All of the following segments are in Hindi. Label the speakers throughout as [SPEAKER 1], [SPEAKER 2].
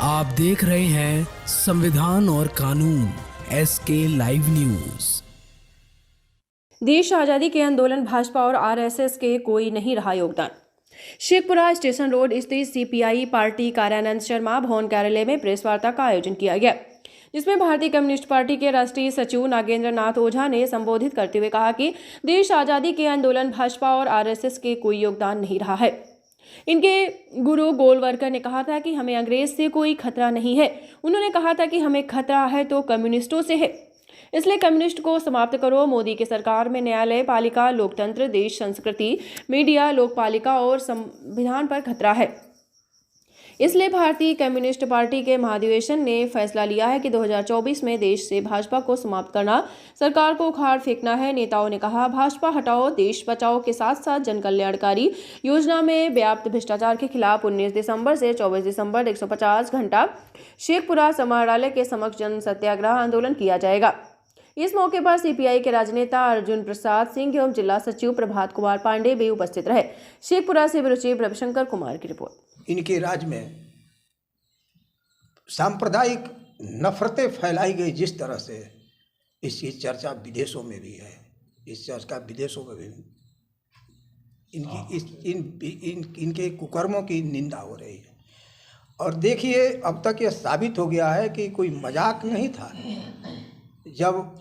[SPEAKER 1] आप देख रहे हैं संविधान और कानून SK लाइव न्यूज।
[SPEAKER 2] देश आजादी के आंदोलन भाजपा और आरएसएस के कोई नहीं रहा योगदान। शेखपुरा स्टेशन रोड स्थित सीपीआई पार्टी कार्यानंद शर्मा भवन कार्यालय में प्रेस वार्ता का आयोजन किया गया, जिसमें भारतीय कम्युनिस्ट पार्टी के राष्ट्रीय सचिव नागेंद्र नाथ ओझा ने संबोधित करते हुए कहा कि देश आजादी के आंदोलन भाजपा और आरएसएस के कोई योगदान नहीं रहा है। इनके गुरु गोलवरकर ने कहा था कि हमें अंग्रेज से कोई खतरा नहीं है। उन्होंने कहा था कि हमें खतरा है तो कम्युनिस्टों से है, इसलिए कम्युनिस्ट को समाप्त करो। मोदी की सरकार में न्यायालय पालिका, लोकतंत्र, देश संस्कृति, मीडिया, लोकपालिका और संविधान पर खतरा है। इसलिए भारतीय कम्युनिस्ट पार्टी के महाधिवेशन ने फैसला लिया है कि 2024 में देश से भाजपा को समाप्त करना, सरकार को उखाड़ फेंकना है। नेताओं ने कहा, भाजपा हटाओ, देश बचाओ के साथ साथ जन कल्याणकारी योजना में व्याप्त भ्रष्टाचार के खिलाफ 19 दिसंबर से 24 दिसंबर 150 घंटा शेखपुरा समाहरणालय के समक्ष जन सत्याग्रह आंदोलन किया जाएगा। इस मौके पर सीपीआई के राजनेता अर्जुन प्रसाद सिंह एवं जिला सचिव प्रभात कुमार पांडे भी उपस्थित रहे। शेखपुरा से ब्यूरो चीफ रविशंकर कुमार की रिपोर्ट।
[SPEAKER 3] इनके राज्य में सांप्रदायिक नफरतें फैलाई गई, जिस तरह से इसकी चर्चा विदेशों में भी है, इस चर्चा विदेशों में भी इनके कुकर्मों की निंदा हो रही है। और देखिए, अब तक ये साबित हो गया है कि कोई मजाक नहीं था जब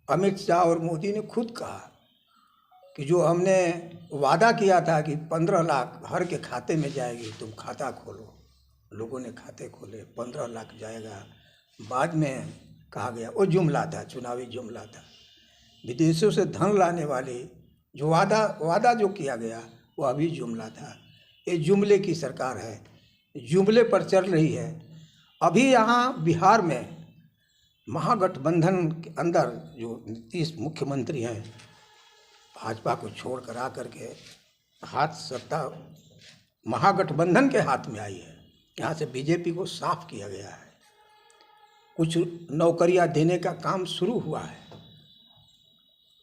[SPEAKER 3] अमित शाह और मोदी ने खुद कहा कि जो हमने वादा किया था कि 15 लाख हर के खाते में जाएगी, तुम खाता खोलो। लोगों ने खाते खोले, 15 लाख जाएगा। बाद में कहा गया, वो जुमला था, चुनावी जुमला था। विदेशों से धन लाने वाले जो वादा जो किया गया वो अभी जुमला था। ये जुमले की सरकार है, जुमले पर चल रही है। अभी यहाँ बिहार में महागठबंधन के अंदर जो नीतीश मुख्यमंत्री हैं, भाजपा को छोड़ कर आकर के हाथ सत्ता महागठबंधन के हाथ में आई है। यहाँ से बीजेपी को साफ किया गया है। कुछ नौकरियां देने का काम शुरू हुआ है,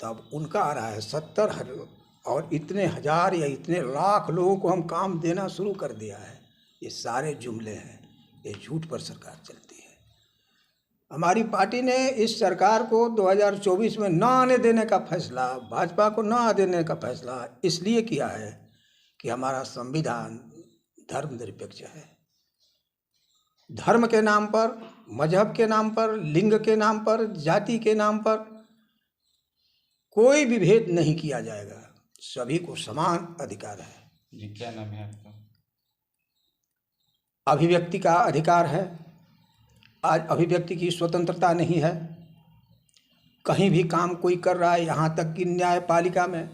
[SPEAKER 3] तब उनका आ रहा है 70 और इतने हजार या इतने लाख लोगों को हम काम देना शुरू कर दिया है। ये सारे जुमले हैं, ये झूठ पर सरकार चलती है। हमारी पार्टी ने इस सरकार को 2024 में न आने देने का फैसला, भाजपा को न आने देने का फैसला इसलिए किया है कि हमारा संविधान धर्मनिरपेक्ष है। धर्म के नाम पर, मजहब के नाम पर, लिंग के नाम पर, जाति के नाम पर कोई भी भेद नहीं किया जाएगा। सभी को समान अधिकार है।
[SPEAKER 4] जी, क्या नाम है आपका?
[SPEAKER 3] अभिव्यक्ति का अधिकार है। आज अभिव्यक्ति की स्वतंत्रता नहीं है। कहीं भी काम कोई कर रहा है, यहाँ तक कि न्यायपालिका में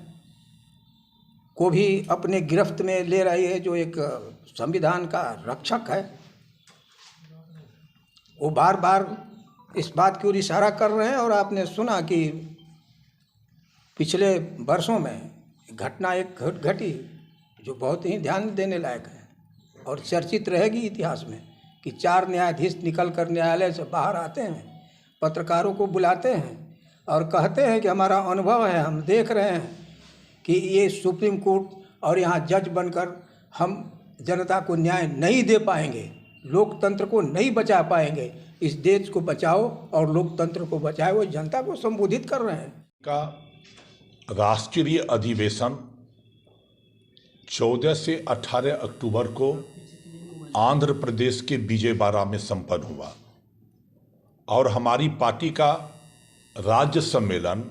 [SPEAKER 3] को भी अपने गिरफ्त में ले रही है, जो एक संविधान का रक्षक है। वो बार बार इस बात की ओर इशारा कर रहे हैं। और आपने सुना कि पिछले वर्षों में घटना एक घटी जो बहुत ही ध्यान देने लायक है और चर्चित रहेगी इतिहास में, कि 4 न्यायाधीश निकलकर न्यायालय से बाहर आते हैं, पत्रकारों को बुलाते हैं और कहते हैं कि हमारा अनुभव है, हम देख रहे हैं कि ये सुप्रीम कोर्ट और यहाँ जज बनकर हम जनता को न्याय नहीं दे पाएंगे, लोकतंत्र को नहीं बचा पाएंगे। इस देश को बचाओ और लोकतंत्र को बचाओ। वो जनता को संबोधित कर रहे हैं।
[SPEAKER 5] का राष्ट्रीय अधिवेशन 14 से 18 अक्टूबर को आंध्र प्रदेश के विजयवाड़ा में संपन्न हुआ और हमारी पार्टी का राज्य सम्मेलन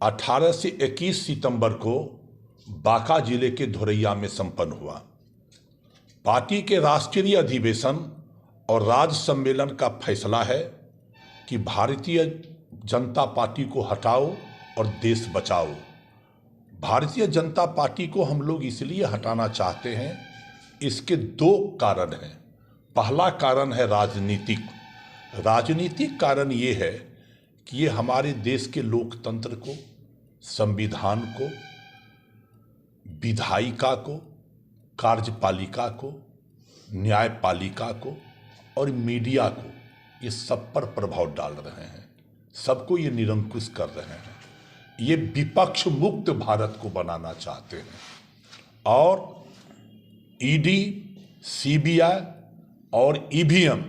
[SPEAKER 5] 18 से 21 सितंबर को बांका जिले के धोरैया में संपन्न हुआ। पार्टी के राष्ट्रीय अधिवेशन और राज्य सम्मेलन का फैसला है कि भारतीय जनता पार्टी को हटाओ और देश बचाओ। भारतीय जनता पार्टी को हम लोग इसलिए हटाना चाहते हैं, इसके 2 कारण हैं। पहला कारण है राजनीतिक कारण ये है कि ये हमारे देश के लोकतंत्र को, संविधान को, विधायिका को, कार्यपालिका को, न्यायपालिका को और मीडिया को, ये सब पर प्रभाव डाल रहे हैं। सबको ये निरंकुश कर रहे हैं। ये विपक्ष मुक्त भारत को बनाना चाहते हैं और ईडी, सीबीआई और ईवीएम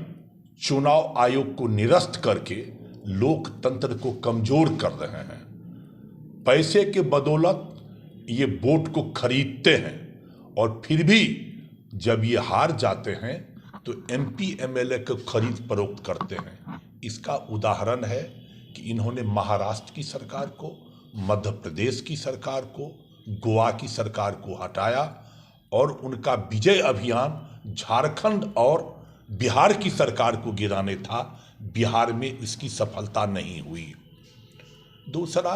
[SPEAKER 5] चुनाव आयोग को निरस्त करके लोकतंत्र को कमजोर कर रहे हैं। पैसे के बदौलत ये वोट को खरीदते हैं और फिर भी जब ये हार जाते हैं तो एमपी एमएलए को खरीद फरोख्त करते हैं। इसका उदाहरण है कि इन्होंने महाराष्ट्र की सरकार को, मध्य प्रदेश की सरकार को, गोवा की सरकार को हटाया और उनका विजय अभियान झारखंड और बिहार की सरकार को गिराने था। बिहार में इसकी सफलता नहीं हुई। दूसरा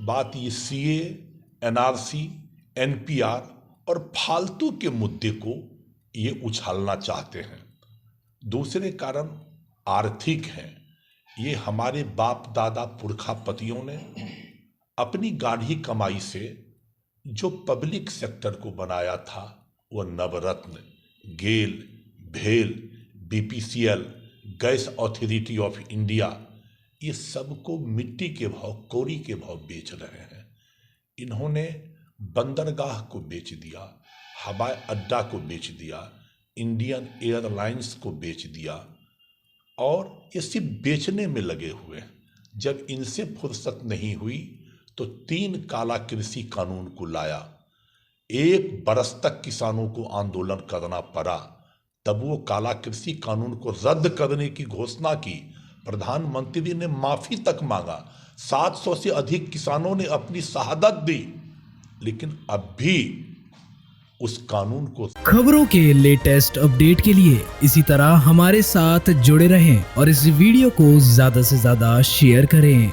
[SPEAKER 5] बात, ये सीए, एनआरसी, एनपीआर और फालतू के मुद्दे को ये उछालना चाहते हैं। दूसरे कारण आर्थिक हैं। ये हमारे बाप दादा पुरखापतियों ने अपनी गाढ़ी कमाई से जो पब्लिक सेक्टर को बनाया था, वह नवरत्न, गेल, भेल, BPCL, gas authority of India, ये सबको मिट्टी के भाव, कौड़ी के भाव बेच रहे हैं। इन्होंने बंदरगाह को बेच दिया, हवाई अड्डा को बेच दिया, इंडियन एयरलाइंस को बेच दिया और ये सिर्फ बेचने में लगे हुए हैं। जब इनसे फुर्सत नहीं हुई तो 3 काला कृषि कानून को लाया। 1 बरस तक किसानों को आंदोलन करना पड़ा, तब वो काला कृषि कानून को रद्द करने की घोषणा की। प्रधानमंत्री ने माफी तक मांगा। 700 से अधिक किसानों ने अपनी शहादत दी, लेकिन अब भी उस कानून को।
[SPEAKER 1] खबरों के लेटेस्ट अपडेट के लिए इसी तरह हमारे साथ जुड़े रहें और इस वीडियो को ज्यादा से ज्यादा शेयर करें।